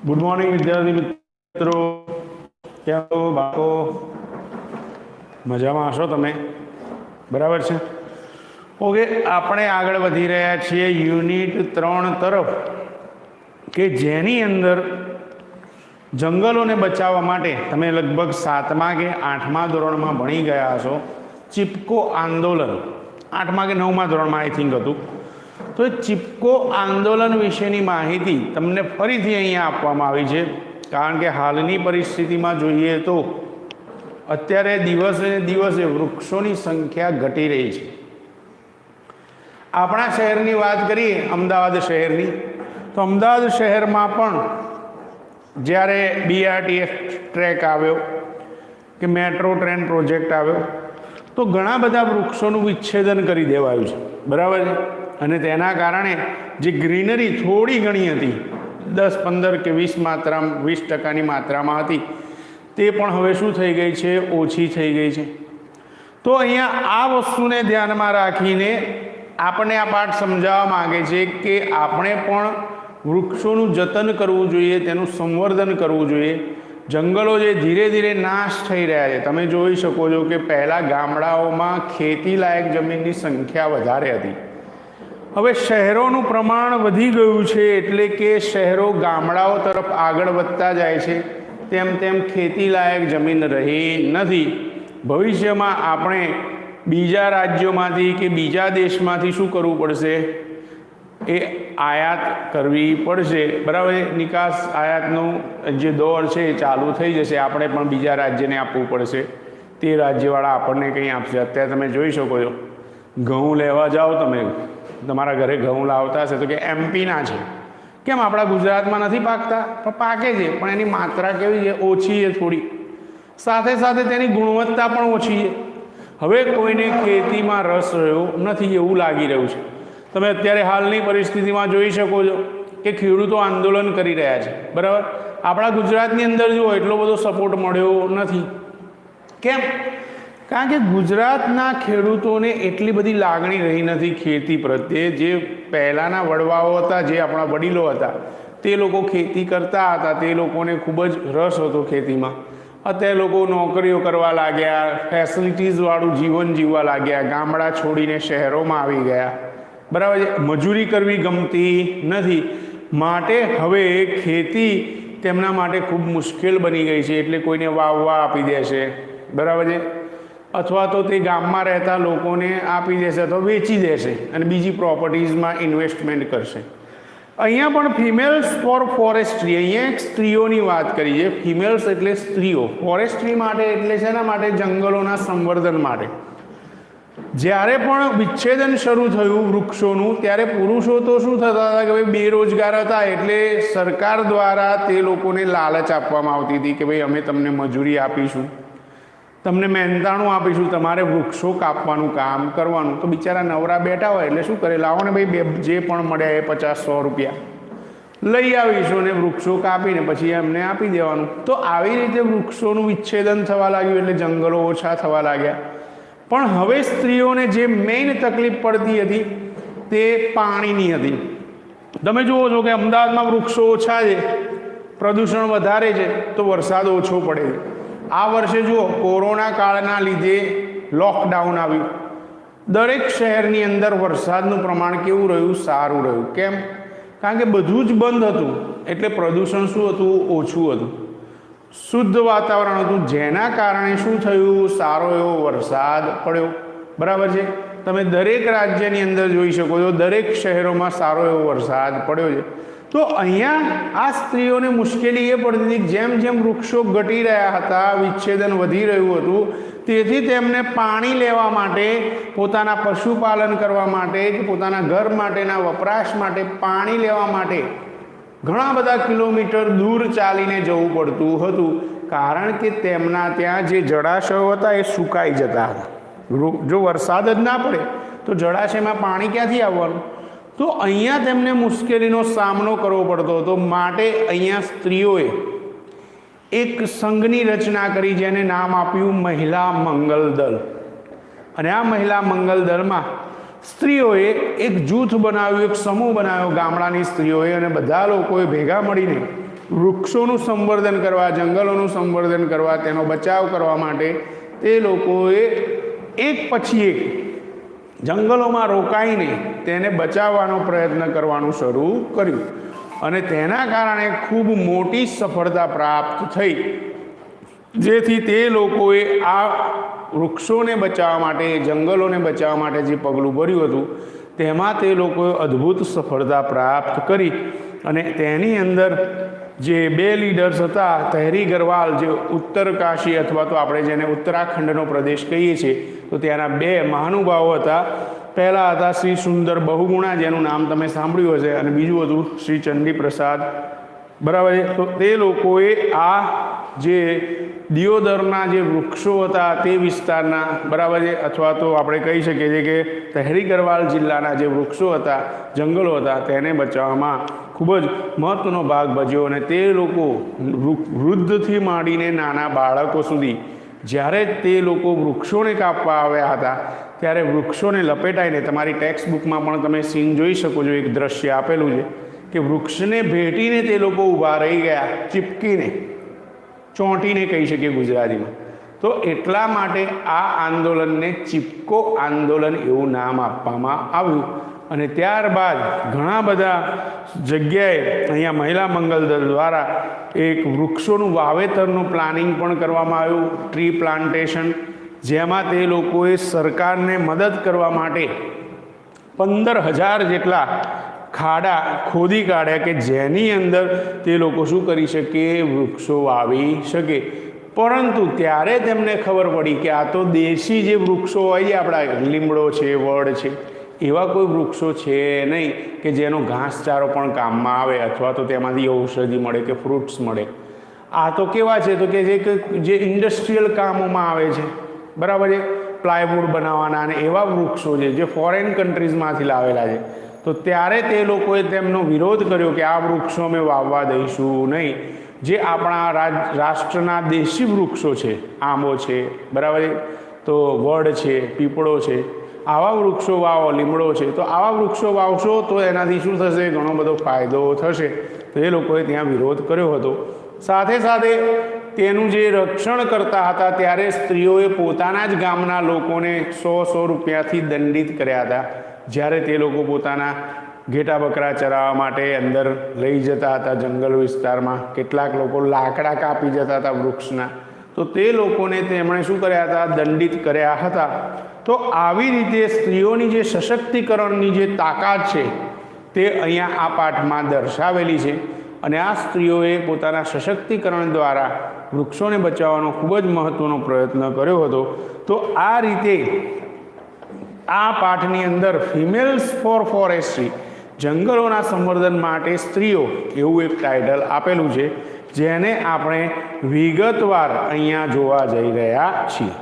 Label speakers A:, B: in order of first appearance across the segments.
A: Good morning વિદ્યાર્થી મિત્રો, કેમ છો બાળકો? મજામાં હશો તમે? બરાબર છે. ઓકે, આપણે આગળ વધી રહ્યા છીએ યુનિટ 3 તરફ, કે જેની અંદર જંગલોને બચાવવા માટે તમે લગભગ 7મા કે 8મા ધોરણમાં ભણી ગયા હશો. ચિપકો આંદોલન 8મા કે 9મા ધોરણમાં આઈ થિંક હતું. તો ચિપકો આંદોલન વિશેની માહિતી તમને ફરીથી અહીંયા આપવામાં આવી છે, કારણ કે હાલની પરિસ્થિતિમાં જોઈએ તો અત્યારે દિવસે દિવસે વૃક્ષોની સંખ્યા ઘટી રહી છે. આપણા શહેરની વાત કરીએ, અમદાવાદ શહેરની, તો અમદાવાદ શહેરમાં પણ જ્યારે BRTS ટ્રેક આવ્યો કે મેટ્રો ટ્રેન પ્રોજેક્ટ આવ્યો, તો ઘણા બધા વૃક્ષોનું વિચ્છેદન કરી દેવાયું છે. બરાબર છે. અને તેના કારણે જે ગ્રીનરી થોડી ઘણી હતી, 10, 15 કે 20% માત્રામાં હતી, તે પણ હવે શું થઈ ગઈ છે? ઓછી થઈ ગઈ છે. તો અહીંયા આ વસ્તુને ધ્યાનમાં રાખીને આપણને આ પાઠ સમજાવવા માગે છે કે આપણે પણ વૃક્ષોનું જતન કરવું જોઈએ, તેનું સંવર્ધન કરવું જોઈએ. જંગલો જે ધીરે ધીરે નાશ થઈ રહ્યા છે, તમે જોઈ શકો છો કે પહેલાં ગામડાઓમાં ખેતી લાયક જમીનની સંખ્યા વધારે હતી. હવે શહેરોનું પ્રમાણ વધી ગયું છે, એટલે કે શહેરો ગામડાઓ તરફ આગળ વધતા જાય છે, તેમ તેમ ખેતી લાયક જમીન રહી નથી. ભવિષ્યમાં આપણે બીજા રાજ્યોમાંથી કે બીજા દેશમાંથી શું કરવું પડશે? એ આયાત કરવી પડશે. બરાબર. નિકાસ આયાતનો જે દોર છે એ ચાલુ થઈ જશે. આપણે પણ બીજા રાજ્યને આપવું પડશે, તે રાજ્યવાળા આપણને કંઈ આપશે. અત્યારે તમે જોઈ શકો છો, ઘઉં લેવા જાઓ, તમે તમારા ઘરે ઘઉં લાવતા હશે તો કે MP ના છે. કેમ આપણા ગુજરાતમાં નથી પાકતા? પણ પાકે છે, પણ એની માત્રા કેવી છે? ઓછી છે થોડી. સાથે સાથે તેની ગુણવત્તા પણ ઓછી છે. હવે કોઈને ખેતીમાં રસ રહ્યો નથી એવું લાગી રહ્યું છે. તમે અત્યારે હાલની પરિસ્થિતિમાં જોઈ શકો છો કે ખેડૂતો આંદોલન કરી રહ્યા છે. બરાબર. આપણા ગુજરાતની અંદર જો એટલો બધો સપોર્ટ મળ્યો નથી. કેમ? કારણ કે ગુજરાતના ખેડૂતોને એટલી બધી લાગણી રહી નથી ખેતી પ્રત્યે. જે પહેલાંના વડવાઓ હતા, જે આપણા વડીલો હતા, તે લોકો ખેતી કરતા હતા, તે લોકોને ખૂબ જ રસ હતો ખેતીમાં. અત્યારે લોકો નોકરીઓ કરવા લાગ્યા, ફેસિલિટીઝવાળું જીવન જીવવા લાગ્યા, ગામડા છોડીને શહેરોમાં આવી ગયા. બરાબર છે. મજૂરી કરવી ગમતી નથી, માટે હવે ખેતી તેમના માટે ખૂબ મુશ્કેલ બની ગઈ છે. એટલે કોઈને વાવવા આપી દેશે. બરાબર છે. અથવા તો તે ગામમાં રહેતા લોકોને આપી દેશે અથવા વેચી દેશે અને બીજી પ્રોપર્ટીઝમાં ઇન્વેસ્ટમેન્ટ કરશે. અહીંયા પણ ફિમેલ્સ ફોર ફોરેસ્ટ્રી, અહીંયા એક સ્ત્રીઓની વાત કરી છે. ફિમેલ્સ એટલે સ્ત્રીઓ. ફોરેસ્ટ્રી માટે એટલે શેના માટે? જંગલોના સંવર્ધન માટે. જ્યારે પણ વિચ્છેદન શરૂ થયું વૃક્ષોનું, ત્યારે પુરુષો તો શું થતા હતા કે ભાઈ બેરોજગાર હતા, એટલે સરકાર દ્વારા તે લોકોને લાલચ આપવામાં આવતી હતી કે ભાઈ અમે તમને મજૂરી આપીશું, તમને મહેનતાણું આપીશું, તમારે વૃક્ષો કાપવાનું કામ કરવાનું. તો બિચારા નવરા બેઠા હોય એટલે શું કરે? લાવો ને ભાઈ, જે પણ મળ્યા એ 50-100 રૂપિયા લઈ આવીશું ને વૃક્ષો કાપીને પછી એમને આપી દેવાનું. તો આવી રીતે વૃક્ષોનું વિચ્છેદન થવા લાગ્યું, એટલે જંગલો ઓછા થવા લાગ્યા. પણ હવે સ્ત્રીઓને જે મેઇન તકલીફ પડતી હતી તે પાણીની હતી. તમે જુઓ છો કે અમદાવાદમાં વૃક્ષો ઓછા છે, પ્રદૂષણ વધારે છે, તો વરસાદ ઓછો પડે છે. આ વર્ષે જુઓ, કોરોના કાળના લીધે લોકડાઉન આવ્યું. દરેક શહેરની અંદર વરસાદનું પ્રમાણ કેવું રહ્યું? સારું રહ્યું. કેમ? કારણ કે બધું જ બંધ હતું, એટલે પ્રદૂષણ શું હતું? ઓછું હતું, શુદ્ધ વાતાવરણ હતું, જેના કારણે શું થયું? સારો એવો વરસાદ પડ્યો. બરાબર છે. તમે દરેક રાજ્યની અંદર જોઈ શકો છો, દરેક શહેરોમાં સારો એવો વરસાદ પડ્યો છે. તો અહીંયા આ સ્ત્રીઓને મુશ્કેલી એ પડતી હતી, જેમ જેમ વૃક્ષો ઘટી રહ્યા હતા, વિચ્છેદન વધી રહ્યું હતું, તેથી તેમને પાણી લેવા માટે, પોતાના પશુપાલન કરવા માટે કે પોતાના ઘર માટેના વપરાશ માટે પાણી લેવા માટે ઘણા બધા કિલોમીટર દૂર ચાલીને જવું પડતું હતું. કારણ કે તેમના ત્યાં જે જળાશયો હતા એ સુકાઈ જતા હતા. જો વરસાદ જ ના પડે તો જળાશયમાં પાણી ક્યાંથી આવવાનું? તો અહીંયા તેમને મુશ્કેલીનો સામનો કરવો પડતો હતો. માટે અહીંયા સ્ત્રીઓએ એક સંઘની રચના કરી, જેને નામ આપ્યું મહિલા મંગલ દળ. અને આ મહિલા મંગલ દળમાં સ્ત્રીઓએ એક જૂથ બનાવ્યું, એક સમૂહ બનાવ્યો ગામડાની સ્ત્રીઓએ, અને બધા લોકોએ ભેગા મળીને વૃક્ષોનું સંવર્ધન કરવા, જંગલોનું સંવર્ધન કરવા, તેનો બચાવ કરવા માટે તે લોકોએ એક પછી એક જંગલોમાં રોકાઈને તેને બચાવવાનો પ્રયત્ન કરવાનું શરૂ કર્યું અને તેના કારણે ખૂબ મોટી સફળતા પ્રાપ્ત થઈ, જેથી તે લોકોએ આ વૃક્ષોને બચાવવા માટે, જંગલોને બચાવવા માટે જે પગલું ભર્યું હતું તેમાં તે લોકોએ અદ્ભુત સફળતા પ્રાપ્ત કરી અને તેની અંદર જે 2 લીડર્સ હતા, તહેરી ગરવાલ જે ઉત્તરકાશી અથવા તો આપણે જેને ઉત્તરાખંડનો પ્રદેશ કહીએ છીએ તો ત્યાંના 2 મહાનુભાવો હતા. પહેલા હતા શ્રી સુંદર બહુગુણા, જેનું નામ તમે સાંભળ્યું હશે, અને બીજું હતું શ્રી ચંડી પ્રસાદ. બરાબર છે. તો તે લોકોએ આ જે દિયોદરના જે વૃક્ષો હતા તે વિસ્તારના, બરાબર છે, અથવા તો આપણે કહી શકીએ છીએ કે તહેરી ગરવાલ જિલ્લાના જે વૃક્ષો હતા, જંગલો હતા, તેને બચાવવામાં ખૂબ જ મહત્ત્વનો ભાગ ભજવ્યો અને તે લોકો વૃદ્ધથી માંડીને નાના બાળકો સુધી જ્યારે તે લોકો વૃક્ષોને કાપવા આવ્યા હતા ત્યારે વૃક્ષોને લપેટાઈને, તમારી ટેક્સ્ટ બુકમાં પણ તમે સીન જોઈ શકો છો, એક દ્રશ્ય આપેલું છે કે વૃક્ષને ભેટીને તે લોકો ઊભા રહી ગયા, ચીપકીને, ચોંટીને કહી શકીએ ગુજરાતીમાં. તો એટલા માટે આ આંદોલનને ચીપકો આંદોલન એવું નામ આપવામાં આવ્યું અને ત્યારબાદ ઘણા બધા જગ્યાએ અહીંયા મહિલા મંગલ દળ દ્વારા એક વૃક્ષોનું વાવેતરનું પ્લાનિંગ પણ કરવામાં આવ્યું, ટ્રી પ્લાન્ટેશન, જેમાં તે લોકોએ સરકારને મદદ કરવા માટે 15,000 જેટલા ખાડા ખોદી કાઢ્યા કે જેની અંદર તે લોકો શું કરી શકે, વૃક્ષો વાવી શકે. પરંતુ ત્યારે તેમને ખબર પડી કે આ તો દેશી જે વૃક્ષો હોય છે, આપણા લીમડો છે, વડ છે, એવા કોઈ વૃક્ષો છે નહીં કે જેનો ઘાસચારો પણ કામમાં આવે અથવા તો તેમાંથી ઔષધિ મળે કે ફ્રૂટ્સ મળે. આ તો કેવા છે તો કે જે ઇન્ડસ્ટ્રીયલ કામોમાં આવે છે, બરાબર છે, પ્લાયવુડ બનાવવાના અને એવા વૃક્ષો છે જે ફોરેન કન્ટ્રીઝમાંથી લાવેલા છે. તો ત્યારે તે લોકોએ તેમનો વિરોધ કર્યો કે આ વૃક્ષો અમે વાવવા દઈશું નહીં. જે આપણા રાષ્ટ્રના દેશી વૃક્ષો છે, આંબો છે, બરાબર છે, તો વડ છે, પીપળો છે, આવા વૃક્ષો વાવો, લીમડો છે, તો આવા વૃક્ષો વાવશો તો એનાથી શું થશે, ઘણો બધો ફાયદો થશે. તો એ લોકોએ ત્યાં વિરોધ કર્યો હતો. સાથે સાથે તેનું જે રક્ષણ કરતા હતા ત્યારે સ્ત્રીઓએ પોતાના જ ગામના લોકોને 100 રૂપિયાથી દંડિત કર્યા હતા. જ્યારે તે લોકો પોતાના ઘેટા બકરા ચરાવવા માટે અંદર લઈ જતા હતા જંગલ વિસ્તારમાં, કેટલાક લોકો લાકડા કાપી જતા હતા વૃક્ષના, તો તે લોકોને તેમણે શું કર્યા હતા, દંડિત કર્યા હતા. તો આવી રીતે સ્ત્રીઓની જે સશક્તિકરણની જે તાકાત છે તે અહીંયા આ પાઠમાં દર્શાવેલી છે અને આ સ્ત્રીઓએ પોતાના સશક્તિકરણ દ્વારા વૃક્ષોને બચાવવાનો ખૂબ જ મહત્ત્વનો પ્રયત્ન કર્યો હતો. તો આ રીતે આ પાઠની અંદર ફિમેલ્સ ફોર ફોરેસ્ટ્રી, જંગલોના સંવર્ધન માટે સ્ત્રીઓ, એવું એક ટાઇટલ આપેલું છે જેને આપણે વિગતવાર અહીંયા જોવા જઈ રહ્યા છીએ.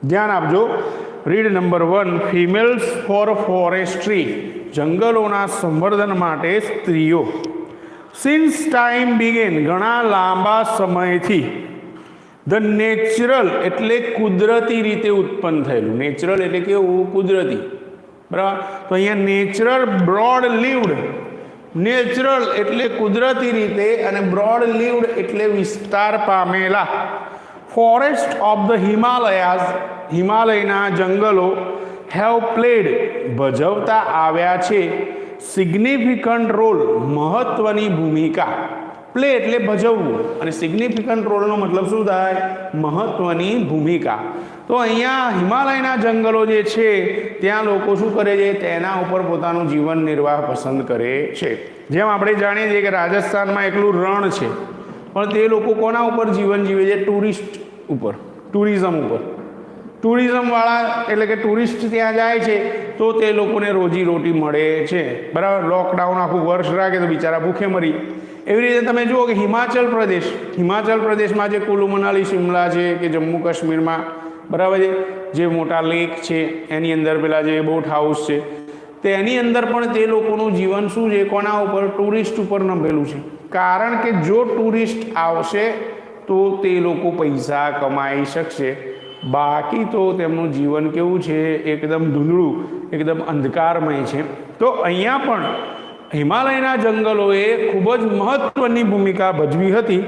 A: ધ્યાન આપજો. Read number 1, females for forestry, જંગલોના સંવર્ધન માટે સ્ત્રીઓ. સિન્સ ટાઈમ બિગેન, ઘણા લાંબા સમયથી, ધ નેચરલ એટલે કુદરતી રીતે ઉત્પન્ન થયેલું, નેચરલ એટલે કેવું, કુદરતી, બરાબર. તો અહીંયા નેચરલ બ્રોડ લીવ્ડ, નેચરલ એટલે કુદરતી રીતે અને બ્રોડ લીવ્ડ એટલે વિસ્તાર પામેલા ફોરેસ્ટ ઓફ ધ હિમાલયાઝ, હિમાલયના જંગલો હેવ પ્લેડ ભજવતા આવ્યા છે સિગ્નિફિકન્ટ રોલ, મહત્વની ભૂમિકા. પ્લે એટલે ભજવવું અને સિગ્નિફિકન્ટ રોલનો મતલબ શું થાય, મહત્વની ભૂમિકા. તો અહીંયા હિમાલયના જંગલો જે છે ત્યાં લોકો શું કરે છે, તેના ઉપર પોતાનું જીવન નિર્વાહ પસંદ કરે છે. જેમ આપણે જાણીએ છીએ કે રાજસ્થાનમાં એકલું રણ છે પણ તે લોકો કોના ઉપર જીવન જીવે છે, ટુરિસ્ટ ઉપર, ટુરિઝમ ઉપર. ટુરિઝમવાળા એટલે કે ટુરિસ્ટ ત્યાં જાય છે તો તે લોકોને રોજીરોટી મળે છે, બરાબર. લોકડાઉન આખું વર્ષ રાખે તો બિચારા ભૂખે મરી. એવી રીતે તમે જુઓ કે હિમાચલ પ્રદેશમાં જે કુલુ મનાલી શિમલા છે કે જમ્મુ કાશ્મીરમાં, બરાબર છે, જે મોટા લેક છે એની અંદર પેલા જે બોટ હાઉસ છે તેની અંદર પણ તે લોકોનું જીવન શું છે, કોના ઉપર, ટુરિસ્ટ ઉપર નમેલું છે. કારણ કે જો ટુરિસ્ટ આવશે તો તે લોકો પૈસા કમાઈ શકશે, બાકી તો તેમનું જીવન કેવું છે, એકદમ ધૂંધળું, એકદમ અંધકારમય છે. તો અહીંયા પણ હિમાલયના જંગલોએ ખૂબ જ મહત્વની ભૂમિકા ભજવી હતી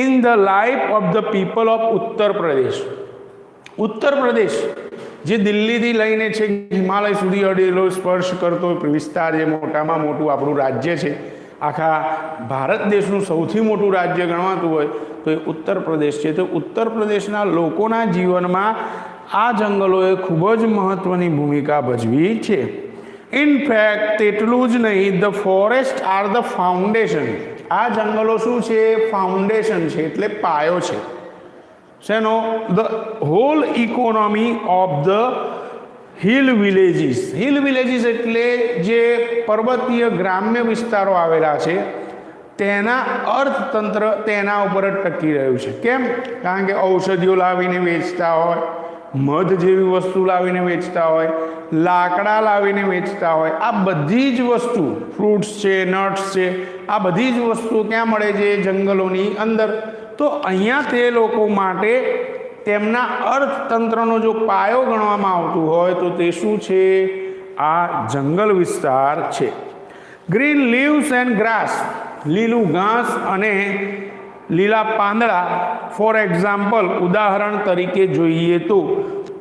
A: in the life of the people of Uttar Pradesh. Uttar Pradesh જે દિલ્હીથી લઈને છે હિમાલય સુધી અડેલો સ્પર્શ કરતો વિસ્તાર, જે મોટામાં મોટું આપણું રાજ્ય છે, આખા ભારત દેશનું સૌથી મોટું રાજ્ય ગણવાતું હોય તો એ ઉત્તર પ્રદેશ છે. તો ઉત્તર પ્રદેશના લોકોના જીવનમાં આ જંગલોએ ખૂબ જ મહત્વની ભૂમિકા ભજવી છે. ઇનફેક્ટ એટલું જ નહીં, the forest are the foundation. આ જંગલો શું છે? ફાઉન્ડેશન છે, એટલે પાયો છે. શેનો? The whole economy of the hill villages. Hill villages એટલે જે પર્વતીય ગ્રામ્ય વિસ્તારો આવેલા છે તેના અર્થતંત્ર તેના ઉપર જ ટકી રહ્યું છે. કેમ? કારણ કે ઔષધિઓ લાવીને વેચતા હોય, મધ જેવી વસ્તુ લાવીને વેચતા હોય, લાકડા લાવીને વેચતા હોય, આ બધી જ વસ્તુ, ફ્રૂટ્સ છે, નટ્સ છે, આ બધી જ વસ્તુ ક્યાં મળે છે? જંગલોની અંદર. તો અહીંયા તે લોકો માટે તેમના અર્થતંત્રનો જો પાયો ગણવામાં આવતું હોય તો તે શું છે? આ જંગલ વિસ્તાર છે. Green leaves and grass. લીલું ઘાસ અને લીલા પાંદડા. ફોર એક્ઝામ્પલ, ઉદાહરણ તરીકે જોઈએ તો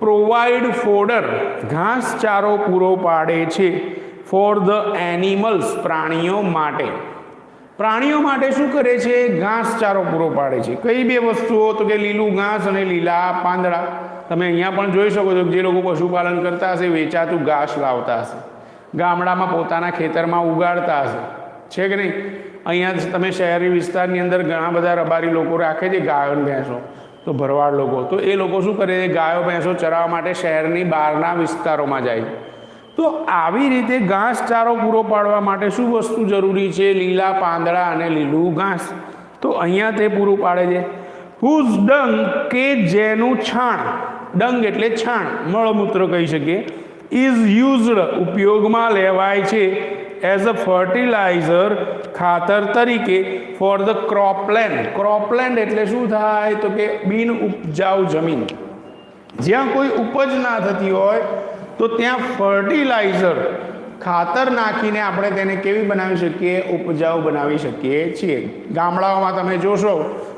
A: પ્રોવાઈડ ફોડર, ઘાસચારો પૂરો પાડે છે. ફોર ધ એનિમલ્સ, પ્રાણીઓ માટે. પ્રાણીઓ માટે શું કરે છે? ઘાસચારો પૂરો પાડે છે. કઈ બે વસ્તુઓ? તો કે લીલું ઘાસ અને લીલા પાંદડા. તમે અહીંયા પણ જોઈ શકો છો કે જે લોકો પશુપાલન કરતા હશે વેચાતું ઘાસ લાવતા હશે, ગામડામાં પોતાના ખેતરમાં ઉગાડતા હશે, છે કે નહીં? અહીંયા તમે શહેરી વિસ્તારની અંદર ઘણા બધા રબારી લોકો રાખે છે ગાયો ભેંસો, તો ભરવાડ લોકો, તો એ લોકો શું કરે છે? ગાયો ભેંસો ચરાવવા માટે શહેરની બહારના વિસ્તારોમાં જાય. તો આવી રીતે ઘાસચારો પૂરો પાડવા માટે શું વસ્તુ જરૂરી છે? લીલા પાંદડા અને લીલું ઘાસ. તો અહીંયા તે પૂરું પાડે છે. હુઝ ડંગ, કે જેનું છાણ, ડંગ એટલે છાણ, મળમૂત્ર કહી શકીએ, ઇઝ યુઝડ, ઉપયોગમાં લેવાય છે, એઝ અ ફર્ટિલાઇઝર, ખાતર તરીકે, ફોર ધ ક્રોપલેન્ડ. ક્રોપલેન્ડ એટલે શું થાય? તો કે બિન ઉપજાઉ જમીન. જ્યાં કોઈ ઉપજ ના થતી હોય તો ત્યાં ફર્ટિલાઇઝર, ખાતર નાખીને આપણે તેને કેવી બનાવી શકીએ? ઉપજાઉ બનાવી શકીએ છીએ. ગામડાઓમાં તમે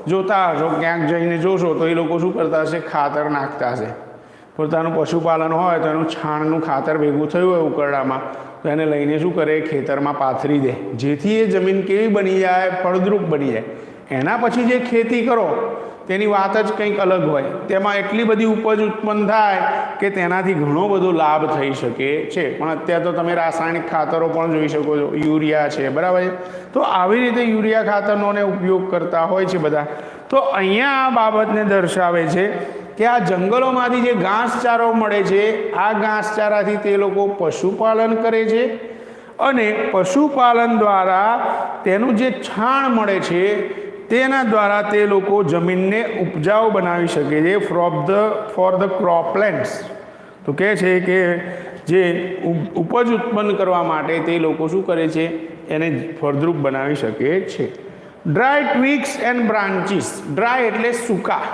A: જોતા હશો, ક્યાંક જઈને જોશો તો એ લોકો શું કરતા હશે? ખાતર નાખતા હશે. પોતાનું પશુપાલન હોય તો એનું છાણનું ખાતર ભેગું થયું હોય ઉકરડામાં, તો એને લઈને શું કરે? ખેતરમાં પાથરી દે, જેથી એ જમીન કેવી બની જાય? ફળદ્રુપ બની જાય. એના પછી જે ખેતી કરો તેની વાત જ કંઈક અલગ હોય. તેમાં એટલી બધી ઉપજ ઉત્પન્ન થાય કે તેનાથી ઘણો બધો લાભ થઈ શકે છે. પણ અત્યારે તો તમે રાસાયણિક ખાતરો પણ જોઈ શકો છો, યુરિયા છે, બરાબર છે? તો આવી રીતે યુરિયા ખાતરનોને ઉપયોગ કરતા હોય છે બધા. તો અહીંયા આ બાબતને દર્શાવે છે કે આ જંગલોમાંથી જે ઘાસચારો મળે છે, આ ઘાસચારાથી તે લોકો પશુપાલન કરે છે અને પશુપાલન દ્વારા તેનું જે છાણ મળે છે તેના દ્વારા તે લોકો જમીનને ઉપજાઉ બનાવી શકે છે. For the croplands. તો કહે છે કે જે ઉપજ ઉત્પન્ન કરવા માટે તે લોકો શું કરે છે? એને ફળદ્રુપ બનાવી શકે છે. Dry twigs and branches. Dry એટલે સૂકા,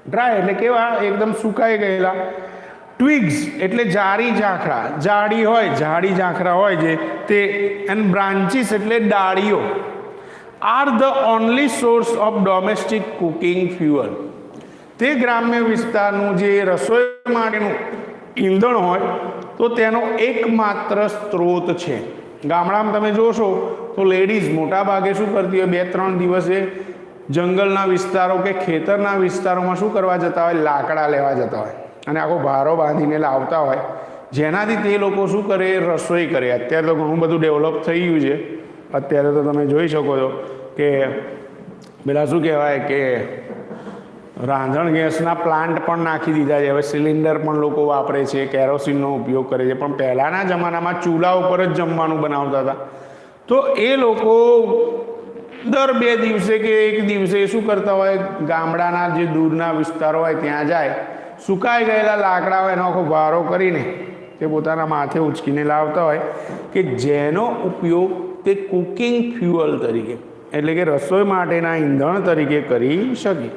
A: ડ્રાય એટલે કેવા? એકદમ સુકાઈ ગયેલા. ટ્વિગ્સ એટલે જાડી ઝાંખરા, જાડી હોય, જાડી ઝાંખરા હોય જે તે. એન્ડ બ્રાન્ચીસ એટલે ડાળીઓ. Are the only source of domestic cooking fuel. તે ગ્રામ્ય વિસ્તારનું જે રસોઈ માટેનું ઈંધણ હોય તો તેનો એકમાત્ર સ્ત્રોત છે. ગામડામાં તમે જોશો તો લેડીઝ મોટા ભાગે શું કરતી હોય? 2-3 દિવસે જંગલના વિસ્તારો કે ખેતરના વિસ્તારોમાં શું કરવા જતા હોય? લાકડા લેવા જતા હોય અને આખો ભારો બાંધીને લાવતા હોય, જેનાથી તે લોકો શું કરે? રસોઈ કરે. અત્યારે તો ઘણું બધું ડેવલપ થઈ ગયું છે. અત્યારે તો તમે જોઈ શકો છો કે પેલા શું કહેવાય કે રાંધણ ગેસના પ્લાન્ટ પણ નાખી દીધા છે. હવે સિલિન્ડર પણ લોકો વાપરે છે, કેરોસીનનો ઉપયોગ કરે છે. પણ પહેલાંના જમાનામાં ચૂલા ઉપર જ જમવાનું બનાવતા હતા. તો એ લોકો દર 2 દિવસે કે 1 દિવસે શું કરતા હોય? ગામડાના જે દૂરના વિસ્તારો હોય ત્યાં જાય, સુકાઈ ગયેલા લાકડા હોય એનો આખો ભારો કરીને તે પોતાના માથે ઉચકીને લાવતા હોય કે જેનો ઉપયોગ તે કુકિંગ ફ્યુઅલ તરીકે, એટલે કે રસોઈ માટેના ઈંધણ તરીકે કરી શકે.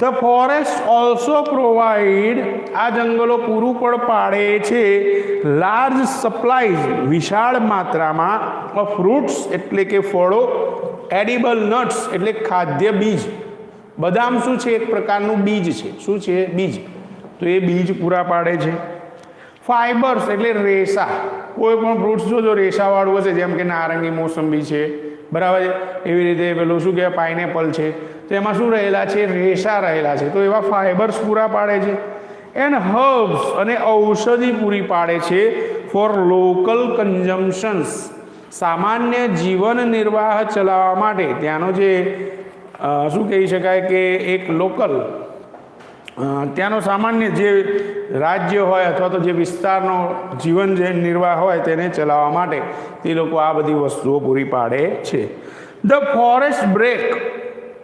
A: ધ ફોરેસ્ટ ઓલ્સો પ્રોવાઈડ, આ જંગલો પૂરું પણ પાડે છે લાર્જ સપ્લાઈઝ, વિશાળ માત્રામાં, ઓફ ફ્રૂટ્સ એટલે કે ફળો, એડિબલ નટ્સ એટલે ખાદ્ય બીજ. બદામ શું છે? એક પ્રકારનું બીજ છે. શું છે? બીજ. તો એ બીજ પૂરા પાડે છે. ફાઇબર્સ એટલે રેસા, કોઈ પણ ફ્રૂટ્સ જો રેસાવાળું હશે, જેમ કે નારંગી, મોસંબી છે, બરાબર છે, એવી રીતે પેલું શું કહેવાય પાઇનેપલ છે, તો એમાં શું રહેલા છે? રેસા રહેલા છે. તો એવા ફાઇબર્સ પૂરા પાડે છે. એન્ડ હર્બ્સ અને ઔષધિ પૂરી પાડે છે ફોર લોકલ કન્ઝમ્પશન્સ, સામાન્ય જીવન નિર્વાહ ચલાવવા માટે. ત્યાંનો જે શું કહી શકાય કે એક લોકલ ત્યાંનો સામાન્ય જે રાજ્ય હોય અથવા તો જે વિસ્તારનો જીવન જે નિર્વાહ હોય તેને ચલાવવા માટે તે લોકો આ બધી વસ્તુઓ પૂરી પાડે છે. ધ ફોરેસ્ટ બ્રેક,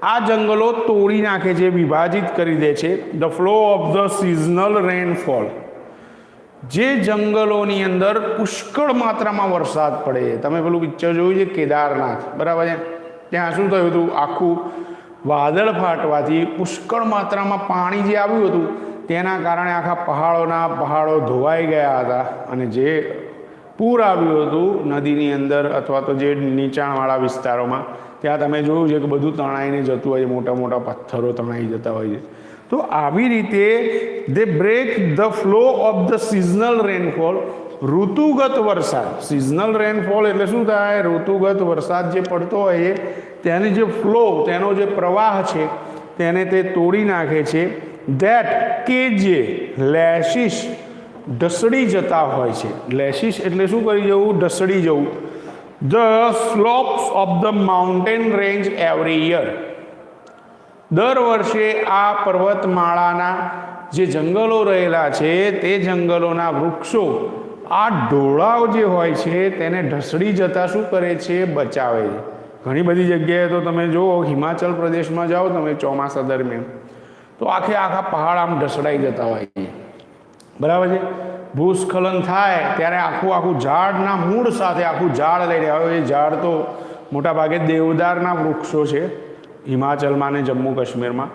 A: આ જંગલો તોડી નાખે છે, વિભાજિત કરી દે છે. The flow of the seasonal rainfall, જે જંગલોની અંદર પુષ્કળ માત્રામાં વરસાદ પડે. તમે પેલું પિક્ચર જોયું છે કેદારનાથ, બરાબર છે, ત્યાં શું થયું હતું? આખું વાદળ ફાટવાથી પુષ્કળ માત્રામાં પાણી જે આવ્યું હતું તેના કારણે આખા પહાડો ધોવાઈ ગયા હતા, અને જે પૂર આવ્યું હતું નદીની અંદર અથવા તો જે નીચાણવાળા વિસ્તારોમાં, ત્યાં તમે જોયું છે કે બધું તણાઈને જતું હોય છે, મોટા મોટા પથ્થરો તણાઈ જતા હોય છે. તો આવી રીતે they break the flow of the seasonal rainfall, ઋતુગત વરસાદ. સિઝનલ રેનફોલ એટલે શું થાય? ઋતુગત વરસાદ જે પડતો હોય છે તેની જે ફ્લો, તેનો જે પ્રવાહ છે તેને તે તોડી નાખે છે. ધેટ કે જે લેશિસ, ઢસડી જતા હોય છે. લેશિસ એટલે શું કરી જવું? ઢસડી જવું. The slopes of the mountain range every year, દર વર્ષે આ પર્વતમાળાના જે જંગલો રહેલા છે તે જંગલોના વૃક્ષો આ ઢોળાવ જે હોય છે તેને ઢસડી જતા શું કરે છે? બચાવે છે. ઘણી બધી જગ્યાએ તો તમે જુઓ, હિમાચલ પ્રદેશમાં જાઓ તમે ચોમાસા દરમિયાન, તો આખા પહાડ આમ ઢસડાઈ જતા હોય છે, બરાબર છે. ભૂસ્ખલન થાય ત્યારે આખું ઝાડના મૂળ સાથે આખું ઝાડ લઈ રહ્યા હોય. એ ઝાડ તો મોટાભાગે દેવદારના વૃક્ષો છે હિમાચલમાં ને જમ્મુ કાશ્મીરમાં.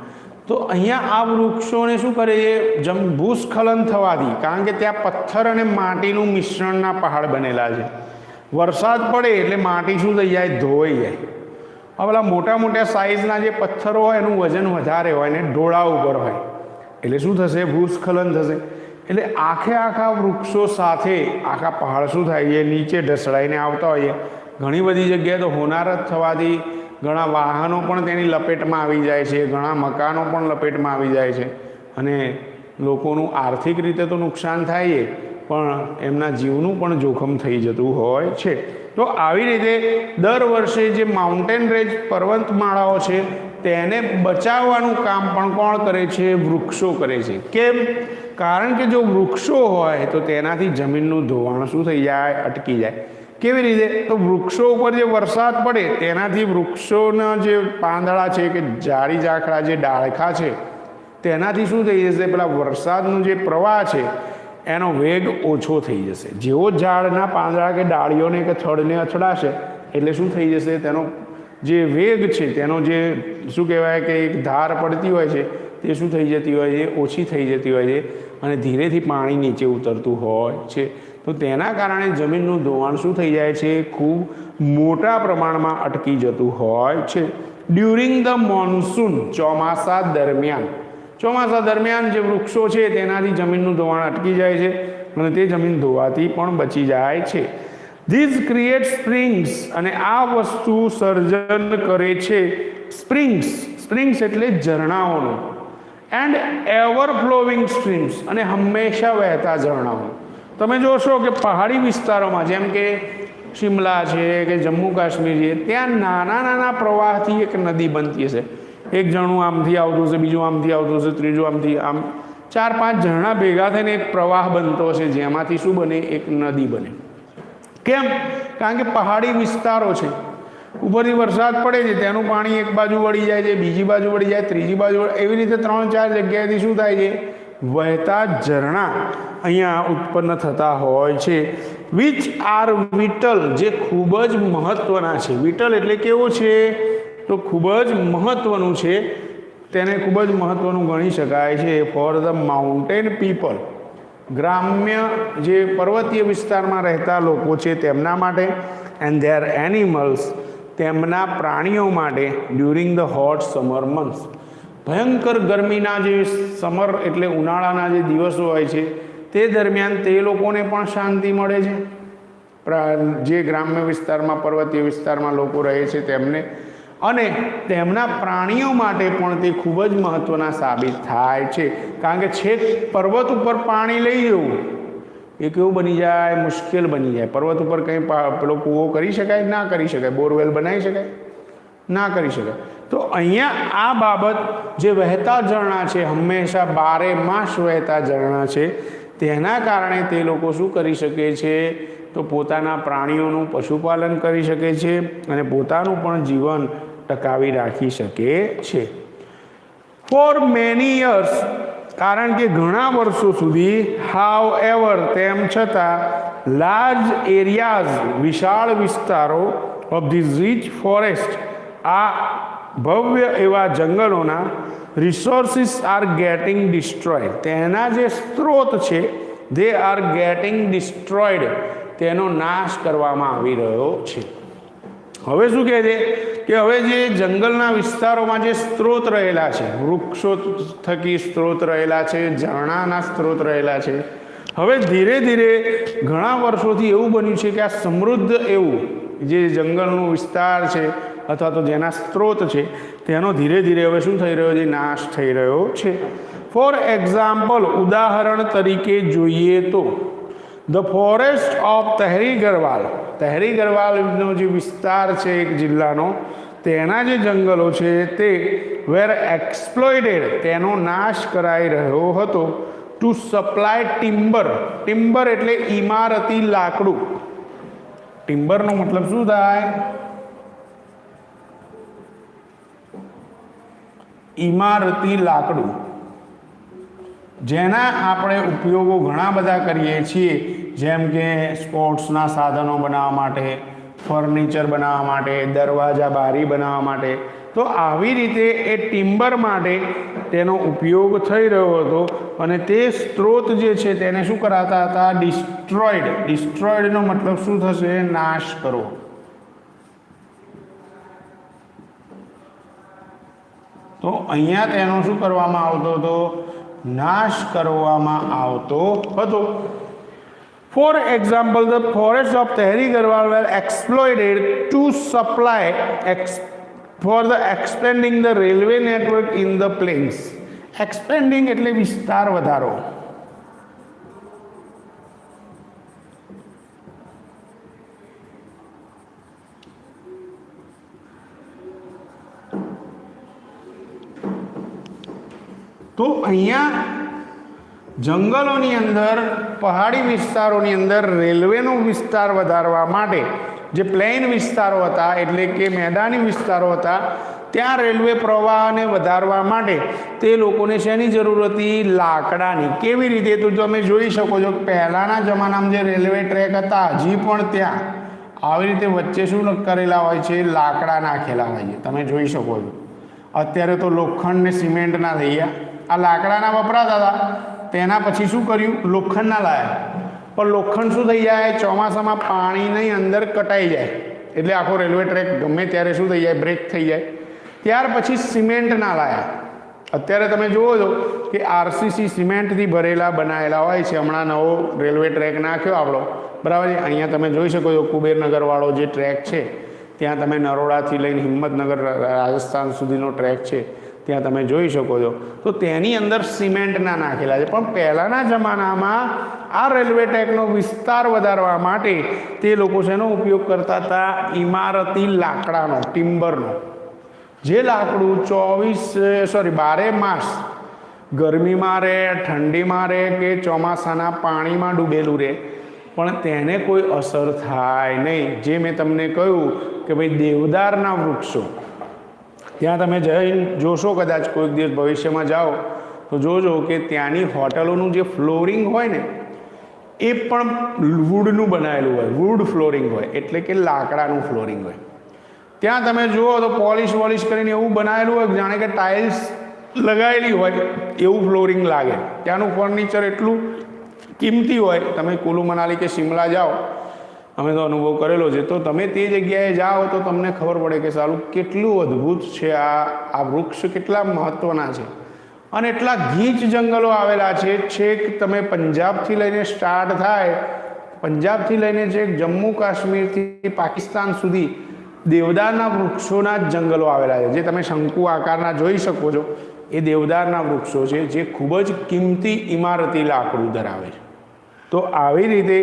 A: તો અહીંયા આ વૃક્ષોને શું કરે છે? ભૂસ્ખલન થવાથી, કારણ કે ત્યાં પથ્થર અને માટીનું મિશ્રણના પહાડ બનેલા છે, વરસાદ પડે એટલે માટી શું થઈ જાય? ધોવાઈ જાય. હવે પેલા મોટા મોટા સાઇઝના જે પથ્થરો હોય એનું વજન વધારે હોય ને ઢોળા ઉપર હોય, એટલે શું થશે? ભૂસ્ખલન થશે. એટલે આખા વૃક્ષો સાથે આખા પહાડ શું થાય છે? નીચે ઢસડાઈને આવતા હોય છે. ઘણી બધી જગ્યાએ તો હોનારત થવાથી ઘણા વાહનો પણ તેની લપેટમાં આવી જાય છે, ઘણા મકાનો પણ લપેટમાં આવી જાય છે, અને લોકોનું આર્થિક રીતે તો નુકસાન થાય છે, પણ એમના જીવનું પણ જોખમ થઈ જતું હોય છે. તો આવી રીતે દર વર્ષે જે માઉન્ટેન રેન્જ પર્વતમાળાઓ છે તેને બચાવવાનું કામ પણ કોણ કરે છે? વૃક્ષો કરે છે. કેમ? કારણ કે જો વૃક્ષો હોય તો તેનાથી જમીનનું ધોવાણ શું થઈ જાય? અટકી જાય. કેવી રીતે? તો વૃક્ષો ઉપર જે વરસાદ પડે તેનાથી વૃક્ષોના જે પાંદડા છે કે જાડી ઝાંખરા જે ડાળખા છે તેનાથી શું થઈ જશે? પેલા વરસાદનો જે પ્રવાહ છે એનો વેગ ઓછો થઈ જશે. જેવો ઝાડના પાંદડા કે ડાળીઓને કે થડને અથડાશે એટલે શું થઈ જશે? તેનો જે વેગ છે, તેનો જે શું કહેવાય કે એક ધાર પડતી હોય છે તે શું થઈ જતી હોય છે? ઓછી થઈ જતી હોય છે, અને ધીરેથી પાણી નીચે ઉતરતું હોય છે. તો તેના કારણે જમીનનું ધોવાણ શું થઈ જાય છે? ખૂબ મોટા પ્રમાણમાં અટકી જતું હોય છે. ડ્યુરિંગ ધ મોન્સૂન, ચોમાસા દરમિયાન જે વૃક્ષો છે તેનાથી જમીનનું ધોવાણ અટકી જાય છે, અને તે જમીન ધોવાથી પણ બચી જાય છે. ધીઝ ક્રિએટ સ્પ્રિંગ્સ, અને આ વસ્તુ સર્જન કરે છે સ્પ્રિંગ્સ એટલે ઝરણાઓનું. એન્ડ એવર ફ્લોવિંગ સ્ટ્રીમ્સ, અને હંમેશા વહેતા ઝરણાઓ. તમે જોશો કે પહાડી વિસ્તારોમાં જેમ કે શિમલા છે કે જમ્મુ કાશ્મીર છે, ત્યાં નાના પ્રવાહથી એક નદી બનતી હશે. એક ઝરણું આમથી આવતું હશે, બીજું આમથી આવતું હશે, ત્રીજું આમથી, આમ 4-5 ઝરણા ભેગા થઈને એક પ્રવાહ બનતો હશે, જેમાંથી શું બને? એક નદી બને. કેમ? કારણ કે પહાડી વિસ્તારો છે, ઉપરથી વરસાદ પડે છે, તેનું પાણી એક બાજુ વળી જાય છે, બીજી બાજુ વળી જાય, ત્રીજી બાજુ, એવી રીતે 3-4 જગ્યાએથી શું થાય છે? વહેતા ઝરણા અહીંયા ઉત્પન્ન થતા હોય છે. વિચ આર વિટલ, જે ખૂબ જ મહત્વના છે. વિટલ એટલે કેવું છે? તો ખૂબ જ મહત્વનું છે. તેને ખૂબ જ મહત્ત્વનું ગણી શકાય છે ફોર ધ માઉન્ટેન પીપલ, ગ્રામ્ય જે પર્વતીય વિસ્તારમાં રહેતા લોકો છે તેમના માટે, એન્ડ ધેર એનિમલ્સ, તેમના પ્રાણીઓ માટે during the hot summer months, ભયંકર ગરમીના જે સમર એટલે ઉનાળાના જે દિવસો હોય છે તે દરમિયાન તે લોકોને પણ શાંતિ મળે છે, જે ગ્રામ્ય વિસ્તારમાં પર્વતીય વિસ્તારમાં લોકો રહે છે તેમને, અને તેમના પ્રાણીઓ માટે પણ તે ખૂબ જ મહત્ત્વના સાબિત થાય છે. કારણ કે છેક પર્વત ઉપર પાણી લઈ જવું એ કેવું બની જાય, મુશ્કેલ બની જાય. પર્વત ઉપર કંઈ પેલો કૂવો કરી શકાય? ના કરી શકાય. બોરવેલ બનાવી શકાય? ના કરી શકાય. તો અહીંયા આ બાબત જે વહેતા ઝરણા છે, હંમેશા 12 માસ વહેતા ઝરણા છે, તેના કારણે તે લોકો શું કરી શકે છે તો પોતાના પ્રાણીઓનું પશુપાલન કરી શકે છે અને પોતાનું પણ જીવન ટકાવી રાખી શકે છે. ફોર મેની યર્સ, કારણ કે ઘણા વર્ષો સુધી, હાવ એવર, તેમ છતાં, લાર્જ એરિયાઝ, વિશાળ વિસ્તારો, ઓફ ધીઝ રીચ ફોરેસ્ટ, આ ભવ્ય એવા જંગલોના, રિસોર્સિસ આર ગેટિંગ ડિસ્ટ્રોયડ, તેના જે સ્ત્રોત છે દે આર ગેટિંગ ડિસ્ટ્રોયડ, તેનો નાશ કરવામાં આવી રહ્યો છે. હવે શું કહે છે કે હવે જે જંગલના વિસ્તારોમાં જે સ્ત્રોત રહેલા છે, વૃક્ષો થકી સ્ત્રોત રહેલા છે, ઝરણાના સ્ત્રોત રહેલા છે, હવે ધીરે ધીરે ઘણા વર્ષોથી એવું બન્યું છે કે આ સમૃદ્ધ એવું જે જંગલનો વિસ્તાર છે અથવા તો જેના સ્ત્રોત છે તેનો ધીરે ધીરે હવે શું થઈ રહ્યો છે? નાશ થઈ રહ્યો છે. ફોર એક્ઝામ્પલ, ઉદાહરણ તરીકે જોઈએ તો, the forest of Tehri Garhwal, Tehri ગરવાલનો જે વિસ્તાર છે એક જિલ્લાનો, તેના જે જંગલો છે તે વેર એક્સપ્લોઇટેડ, તેનો નાશ કરાઈ રહ્યો હતો, ટુ સપ્લાય ટિમ્બર, ટિમ્બર એટલે ઇમારતી લાકડું. ટિમ્બરનો મતલબ શું થાય? ઇમારતી લાકડું, જેના આપણે ઉપયોગો ઘણા બધા કરીએ છીએ, જેમ કે સ્પોર્ટ્સના સાધનો બનાવવા માટે, ફર્નિચર બનાવવા માટે, દરવાજા બારી બનાવવા માટે. તો આવી રીતે એ ટિમ્બર માટે તેનો ઉપયોગ થઈ રહ્યો હતો અને તે સ્ત્રોત જે છે તેને શું કરાતા હતા? ડિસ્ટ્રોયડ. ડિસ્ટ્રોયડનો મતલબ શું થશે? નાશ કરવો. તો અહીંયા તેનો શું કરવામાં આવતો હતો? નાશ કરવામાં આવતો હતો. For example, the forest of Tehri Garhwal were exploited to supply for the expanding the railway network in the plains. Expanding એટલે વિસ્તાર વધારો. તો અહીંયા જંગલોની અંદર, પહાડી વિસ્તારોની અંદર રેલવેનો વિસ્તાર વધારવા માટે, જે પ્લેન વિસ્તારો હતા એટલે કે મેદાની વિસ્તારો હતા, ત્યાં રેલવે પ્રવાહને વધારવા માટે તે લોકોને શેની જરૂર હતી? લાકડાની. કેવી રીતે? તો તમે જોઈ શકો છો કે પહેલાંના જમાનામાં જે રેલવે ટ્રેક હતા હજી પણ ત્યાં આવી રીતે વચ્ચે શું કરેલા હોય છે? લાકડા નાખેલા હોય છે. તમે જોઈ શકો છો. અત્યારે તો લોખંડ ને સિમેન્ટના થઈ ગયા. આ લાકડાના વપરાતા હતા, તેના પછી શું કર્યું? લોખંડના લાયા. પણ લોખંડ શું થઈ જાય? ચોમાસામાં પાણીની અંદર કટાઈ જાય એટલે આખો રેલવે ટ્રેક ગમે ત્યારે શું થઈ જાય? બ્રેક થઈ જાય. ત્યાર પછી સિમેન્ટના લાયા. અત્યારે તમે જુઓ છો કે આરસીસી સિમેન્ટથી ભરેલા બનાવેલા હોય છે. હમણાં નવો રેલવે ટ્રેક નાખ્યો આપણો, બરાબર છે. અહીંયા તમે જોઈ શકો છો કુબેરનગરવાળો જે ટ્રેક છે, ત્યાં તમે નરોડાથી લઈને હિંમતનગર રાજસ્થાન સુધીનો ટ્રેક છે, ત્યાં તમે જોઈ શકો છો. તો તેની અંદર સિમેન્ટના નાખેલા છે. પણ પહેલાંના જમાનામાં આ રેલવે ટ્રેકનો વિસ્તાર વધારવા માટે તે લોકો શેનો ઉપયોગ કરતા હતા? ઇમારતી લાકડાનો, ટિમ્બરનો. જે લાકડું 12 માસ ગરમીમાં રહે, ઠંડીમાં રહે કે ચોમાસાના પાણીમાં ડૂબેલું રહે, પણ તેને કોઈ અસર થાય નહીં. જે મેં તમને કહ્યું કે ભાઈ દેવદારના વૃક્ષો, ત્યાં તમે જઈને જોશો, કદાચ કોઈક દિવસ ભવિષ્યમાં જાઓ તો જોજો કે ત્યાંની હોટલોનું જે ફ્લોરિંગ હોય ને એ પણ વુડનું બનાવેલું હોય. વુડ ફ્લોરિંગ હોય એટલે કે લાકડાનું ફ્લોરિંગ હોય. ત્યાં તમે જુઓ તો પોલિશ કરીને એવું બનાવેલું હોય જાણે કે ટાઇલ્સ લગાવેલી હોય એવું ફ્લોરિંગ લાગે. ત્યાંનું ફર્નિચર એટલું કિંમતી હોય. તમે કુલુ મનાલી કે શિમલા જાઓ, અમે તો અનુભવ કરેલો છે, તો તમે તે જગ્યાએ જાઓ તો તમને ખબર પડે કે સાલું કેટલું અદ્ભુત છે. આ વૃક્ષ કેટલા મહત્ત્વના છે અને એટલા ગીચ જંગલો આવેલા છે. છેક તમે પંજાબથી લઈને સ્ટાર્ટ થાય, પંજાબથી લઈને છેક જમ્મુ કાશ્મીરથી પાકિસ્તાન સુધી દેવદારના વૃક્ષોના જ જંગલો આવેલા છે. જે તમે શંકુ આકારના જોઈ શકો છો એ દેવદારના વૃક્ષો છે, જે ખૂબ જ કિંમતી ઇમારતી લાકડું ધરાવે છે. તો આવી રીતે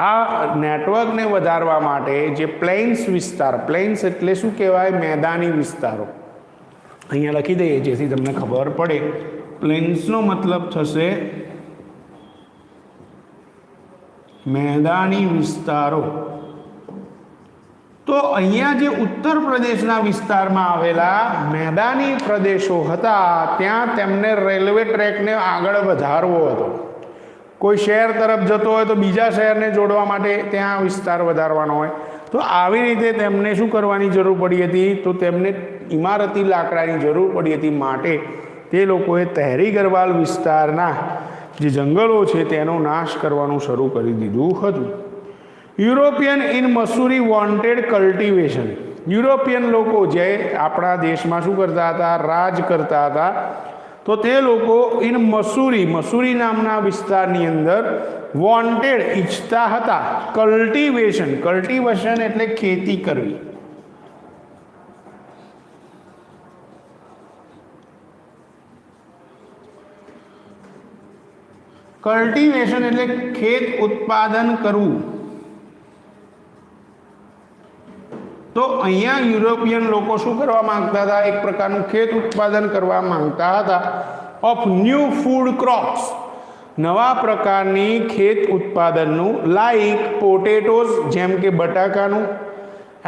A: આ નેટવર્કને વધારવા માટે જે પ્લેન્સ વિસ્તાર, પ્લેન્સ એટલે શું કહેવાય? મેદાની વિસ્તારો. અહીંયા લખી દઈએ જેથી તમને ખબર પડે. પ્લેન્સનો મતલબ થશે મેદાની વિસ્તારો. તો અહીંયા જે ઉત્તર પ્રદેશના વિસ્તારમાં આવેલા મેદાની પ્રદેશો હતા, ત્યાં તેમને રેલવે ટ્રેકને આગળ વધારવો હતો. કોઈ શહેર તરફ જતો હોય તો બીજા શહેરને જોડવા માટે ત્યાં વિસ્તાર વધારવાનો હોય. તો આવી રીતે તેમને શું કરવાની જરૂર પડી હતી? તો તેમને ઇમારતી લાકડાની જરૂર પડી હતી. માટે તે લોકોએ તહેરી ગરવાલ વિસ્તારના જે જંગલો છે તેનો નાશ કરવાનું શરૂ કરી દીધું હતું. European in Mussoorie wanted cultivation. European લોકો જે આપણા દેશમાં શું કરતા હતા? રાજ કરતા હતા. તો તે લોકો ઇન મસૂરી, મસૂરી નામના વિસ્તારની અંદર વોન્ટેડ ઈચ્છતા હતા કલ્ટિવેશન. કલ્ટિવેશન એટલે ખેતી કરવી. કલ્ટિવેશન એટલે ખેત ઉત્પાદન કરવું. તો અહીંયા યુરોપિયન લોકો શું કરવા માંગતા હતા? એક પ્રકારનું ખેત ઉત્પાદન કરવા માંગતા હતા. ઓફ ન્યૂ ફૂડ ક્રોપ્સ, નવા પ્રકારની ખેત ઉત્પાદનનું, લાઈક પોટેટોઝ, જેમ કે બટાકાનું,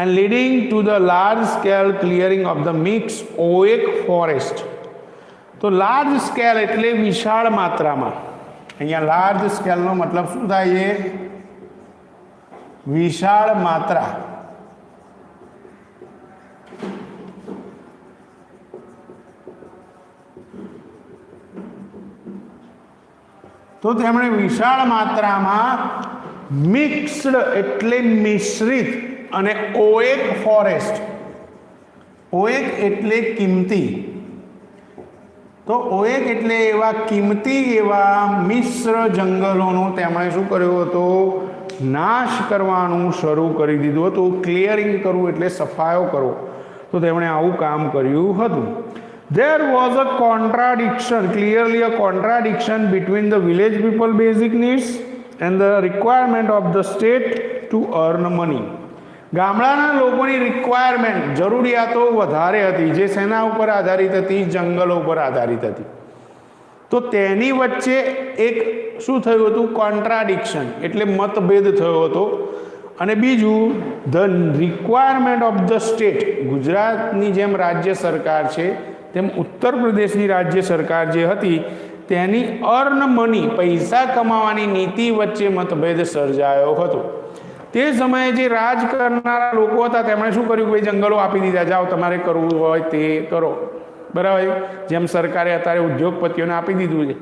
A: and leading to the large scale clearing of the mix oak forest. તો લાર્જ સ્કેલ એટલે વિશાળ માત્રામાં. અહીંયા લાર્જ સ્કેલનો મતલબ શું થાય છે? વિશાળ માત્રા. તો તેમણે વિશાળ માત્રામાં મિક્સ્ડ એટલે મિશ્રિત અને ઓએક ફોરેસ્ટ. ઓએક એટલે કિંમતી. તો ઓએક એટલે એવા કિંમતી એવા મિશ્ર જંગલોનો તેમણે શું કર્યું હતું? નાશ કરવાનું શરૂ કરી દીધું હતું. ક્લિયરિંગ કરવું એટલે સફાયો કરવો. તો તેમણે આવું કામ કર્યું હતું. There was a contradiction, clearly a contradiction between the village people basic needs and the requirement of the state to earn money. ગામડાના લોકોની રિક્વાયરમેન્ટ, જરૂરિયાતો વધારે હતી, જે શેના ઉપર આધારિત હતી? જંગલો ઉપર આધારિત હતી. તો તેની વચ્ચે એક શું થયું હતું? કોન્ટ્રાડિક્શન એટલે મતભેદ થયો હતો. અને બીજું, the requirement of the state, ગુજરાતની જેમ રાજ્ય સરકાર છે તેમ ઉત્તર પ્રદેશની રાજ્ય સરકાર જે હતી તેની અર્ન મની, પૈસા કમાવાની નીતિ વચ્ચે મતભેદ સર્જાયો હતો. તે સમયે જે રાજ કરનારા લોકો હતા તેમણે શું કર્યું? ભાઈ જંગલો આપી દીધા, જાઓ તમારે કરવું હોય તે કરો. બરાબર? જેમ સરકારે અત્યારે ઉદ્યોગપતિઓને આપી દીધું છે,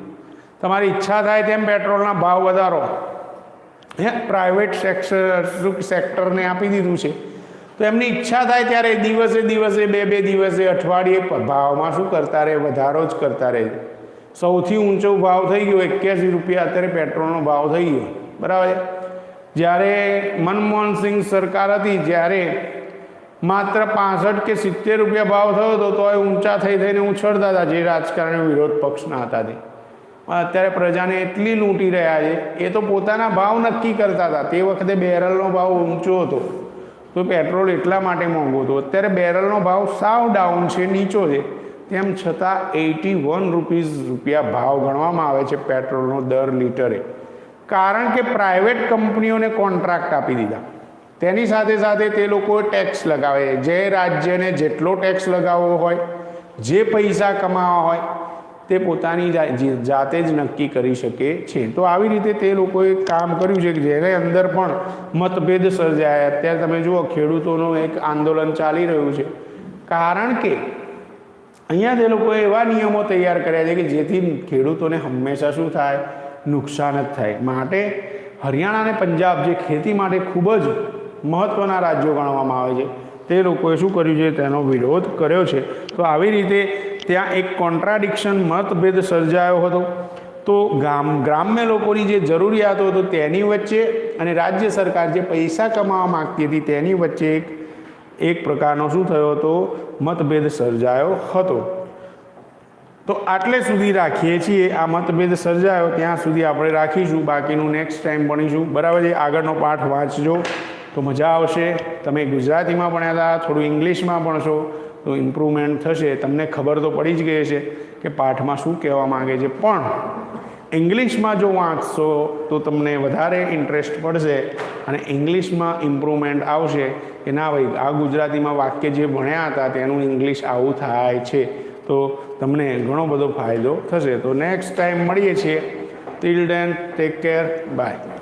A: તમારી ઈચ્છા થાય તેમ પેટ્રોલના ભાવ વધારો. પ્રાઇવેટ સેક્ટરને આપી દીધું છે. તો એમની ઈચ્છા થાય ત્યારે દિવસે દિવસે, બે દિવસે, અઠવાડિયે ભાવમાં શું કરતા રહે? વધારો જ કરતા રહે. સૌથી ઊંચો ભાવ થઈ ગયો 81 રૂપિયા અત્યારે પેટ્રોલનો ભાવ થઈ ગયો. બરાબર? જ્યારે મનમોહનસિંહ સરકાર હતી જ્યારે માત્ર 65 કે 70 રૂપિયા ભાવ થયો હતો, તો એ ઊંચા થઈને ઉછળતા હતા જે રાજકારણીઓ વિરોધ પક્ષના હતા તે. અત્યારે પ્રજાને એટલી લૂંટી રહ્યા છે. એ તો પોતાના ભાવ નક્કી કરતા હતા. તે વખતે બેરલનો ભાવ ઊંચો હતો તો પેટ્રોલ એટલા માટે મોંઘું હતું. અત્યારે બેરલનો ભાવ સાવ ડાઉન છે, નીચો છે. તેમ છતાં 81 રૂપિયા ભાવ ગણવામાં આવે છે પેટ્રોલનો દર લીટરે. કારણ કે પ્રાઇવેટ કંપનીઓને કોન્ટ્રાક્ટ આપી દીધા. તેની સાથે સાથે તે લોકો ટેક્સ લગાવે. જે રાજ્યને જેટલો ટેક્સ લગાવવો હોય, જે પૈસા કમાવા હોય, તે પોતાની જાતે જ નક્કી કરી શકે છે. તો આવી રીતે તે લોકોએ કામ કર્યું છે કે જેને અંદર પણ મતભેદ સર્જાયા. અત્યારે તમે જુઓ ખેડૂતોનું એક આંદોલન ચાલી રહ્યું છે. કારણ કે અહીંયા તે લોકોએ એવા નિયમો તૈયાર કર્યા છે કે જેથી ખેડૂતોને હંમેશા શું થાય, નુકસાન જ થાય. માટે હરિયાણા અને પંજાબ જે ખેતી માટે ખૂબ જ મહત્ત્વના રાજ્યો ગણવામાં આવે છે, તે લોકોએ શું કર્યું છે, તેનો વિરોધ કર્યો છે. તો આવી રીતે ત્યાં એક કોન્ટ્રાડિક્શન, મતભેદ સર્જાયો હતો. તો ગ્રામ્ય લોકોની જે જરૂરિયાતો હતો તેની વચ્ચે અને રાજ્ય સરકાર જે પૈસા કમાવા માગતી હતી તેની વચ્ચે એક પ્રકારનો શું થયો હતો, મતભેદ સર્જાયો હતો. તો આટલે સુધી રાખીએ છીએ. આ મતભેદ સર્જાયો ત્યાં સુધી આપણે રાખીશું, બાકીનું નેક્સ્ટ ટાઈમ ભણીશું. બરાબર છે. આગળનો પાઠ વાંચજો તો મજા આવશે. તમે ગુજરાતીમાં ભણ્યા હતા, થોડું ઇંગ્લિશમાં ભણશો તો ઇમ્પ્રુવમેન્ટ થશે. તમને ખબર તો પડી જ ગઈ છે કે પાઠમાં શું કહેવા માગે છે, પણ ઇંગ્લિશમાં જો વાંચશો તો તમને વધારે ઇન્ટરેસ્ટ પડશે અને ઇંગ્લિશમાં ઇમ્પ્રુવમેન્ટ આવશે કે ના ભાઈ આ ગુજરાતીમાં વાક્ય જે ભણ્યા હતા તેનું ઇંગ્લિશ આવું થાય છે, તો તમને ઘણો બધો ફાયદો થશે. તો નેક્સ્ટ ટાઈમ મળીએ છીએ. Till then take care, by.